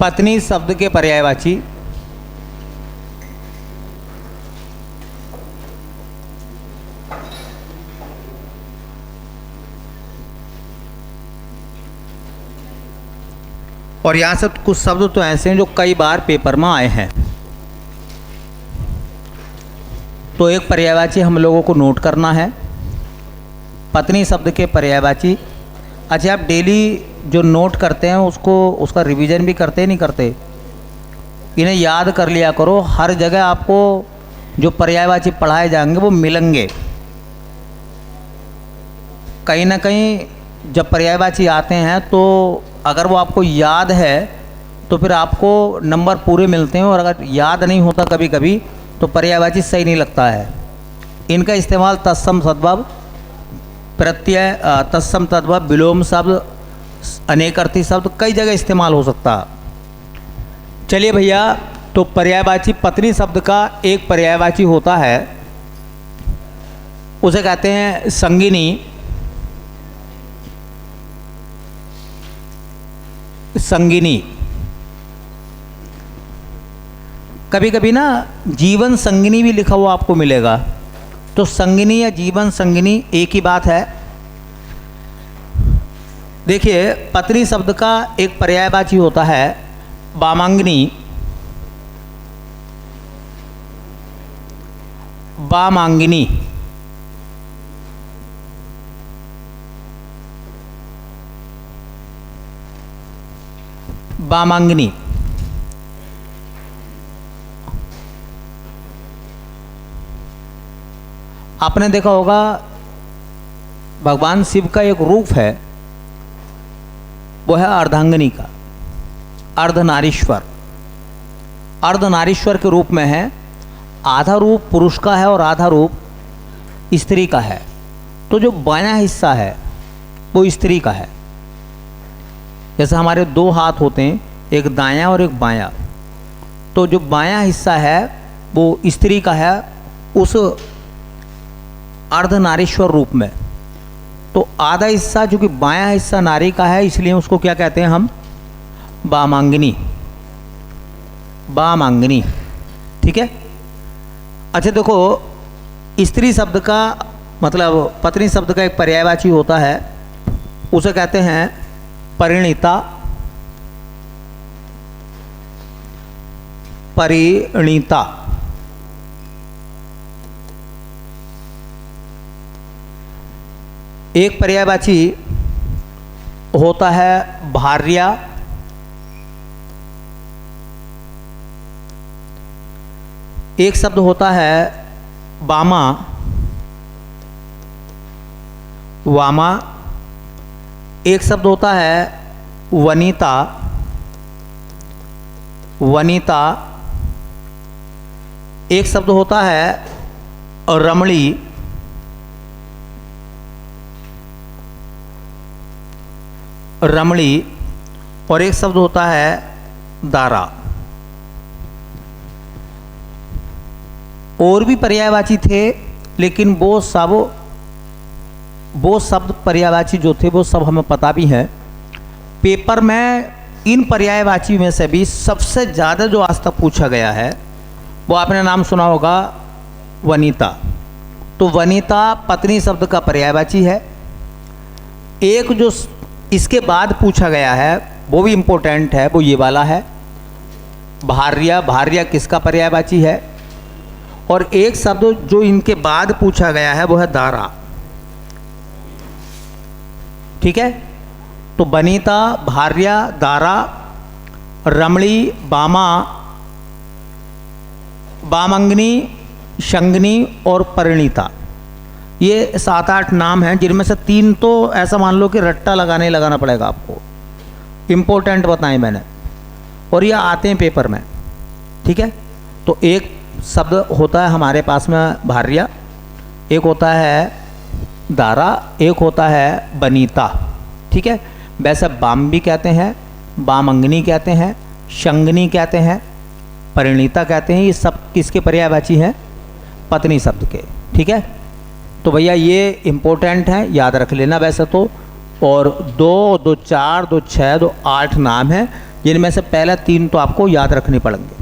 पत्नी शब्द के पर्यायवाची और यहाँ से कुछ शब्द तो ऐसे हैं जो कई बार पेपर में आए हैं। तो एक पर्यायवाची हम लोगों को नोट करना है, पत्नी शब्द के पर्यायवाची। अच्छा, आप डेली जो नोट करते हैं उसका रिवीजन भी करते नहीं करते? इन्हें याद कर लिया करो। हर जगह आपको जो पर्यायवाची पढ़ाए जाएंगे वो मिलेंगे। कहीं ना कहीं जब पर्यायवाची आते हैं तो अगर वो आपको याद है तो फिर आपको नंबर पूरे मिलते हैं, और अगर याद नहीं होता कभी कभी तो पर्यायवाची सही नहीं लगता है। इनका इस्तेमाल तत्सम सद्भाव, प्रत्यय, तत्सम तद्भव, विलोम शब्द, अनेकार्थी शब्द कई जगह इस्तेमाल हो सकता है। चलिए भैया, तो पर्यायवाची पत्नी शब्द का एक पर्यायवाची होता है, उसे कहते हैं संगिनी। संगिनी कभी कभी ना जीवन संगिनी भी लिखा हुआ आपको मिलेगा, तो संगिनी या जीवन संगिनी एक ही बात है। देखिए, पत्नी शब्द का एक पर्यायवाची होता है वामांगिनी। वामांगिनी वामांगिनी आपने देखा होगा भगवान शिव का एक रूप है, वो है अर्धांगिनी का, अर्धनारीश्वर। अर्धनारीश्वर के रूप में है। आधा रूप पुरुष का है और आधा रूप स्त्री का है। तो जो बायां हिस्सा है वो स्त्री का है। जैसे हमारे दो हाथ होते हैं, एक दायां और एक बायां, तो जो बायां हिस्सा है वो स्त्री का है उस अर्धनारीश्वर रूप में। तो आधा हिस्सा जो कि बायां हिस्सा नारी का है, इसलिए उसको क्या कहते हैं हम? वामांगिनी। वामांगिनी, ठीक है। अच्छा देखो, स्त्री शब्द का मतलब पत्नी शब्द का एक पर्यायवाची होता है, उसे कहते हैं परिणीता। परिणीता एक पर्यायवाची होता है भार्या। एक शब्द होता है वामा। वामा एक शब्द होता है वनिता। वनिता एक शब्द होता है रमणी। रमणी और एक शब्द होता है दारा। और भी पर्यायवाची थे, लेकिन वो शब्द पर्यायवाची जो थे वो सब हमें पता भी है। पेपर में इन पर्यायवाची में से भी सबसे ज़्यादा जो आज तक पूछा गया है वो आपने नाम सुना होगा वनिता। तो वनिता पत्नी शब्द का पर्यायवाची है। एक जो इसके बाद पूछा गया है वो भी इम्पोर्टेंट है, वो ये वाला है भार्या। भार्या किसका पर्यायवाची है? और एक शब्द जो इनके बाद पूछा गया है वो है दारा, ठीक है। तो वनिता, भार्या, दारा, रमणी, वामा, वामांगिनी, शंगिनी और परिणीता, ये 7-8 नाम हैं, जिनमें से 3 तो ऐसा मान लो कि रट्टा लगाना पड़ेगा आपको। इम्पोर्टेंट बताएं मैंने, और ये आते हैं पेपर में, ठीक है। तो एक शब्द होता है हमारे पास में भार्या, एक होता है दारा, एक होता है वनिता, ठीक है। वैसे वाम भी कहते हैं, वामांगिनी कहते हैं, शंगिनी कहते हैं, परिणीता कहते हैं। ये सब किसके पर्यायवाची हैं? पत्नी शब्द के, ठीक है। तो भैया ये इम्पोर्टेंट है, याद रख लेना। वैसे तो और 2, 2 4, 2 6, 2 8 नाम हैं, जिनमें से पहले 3 तो आपको याद रखने पड़ेंगे।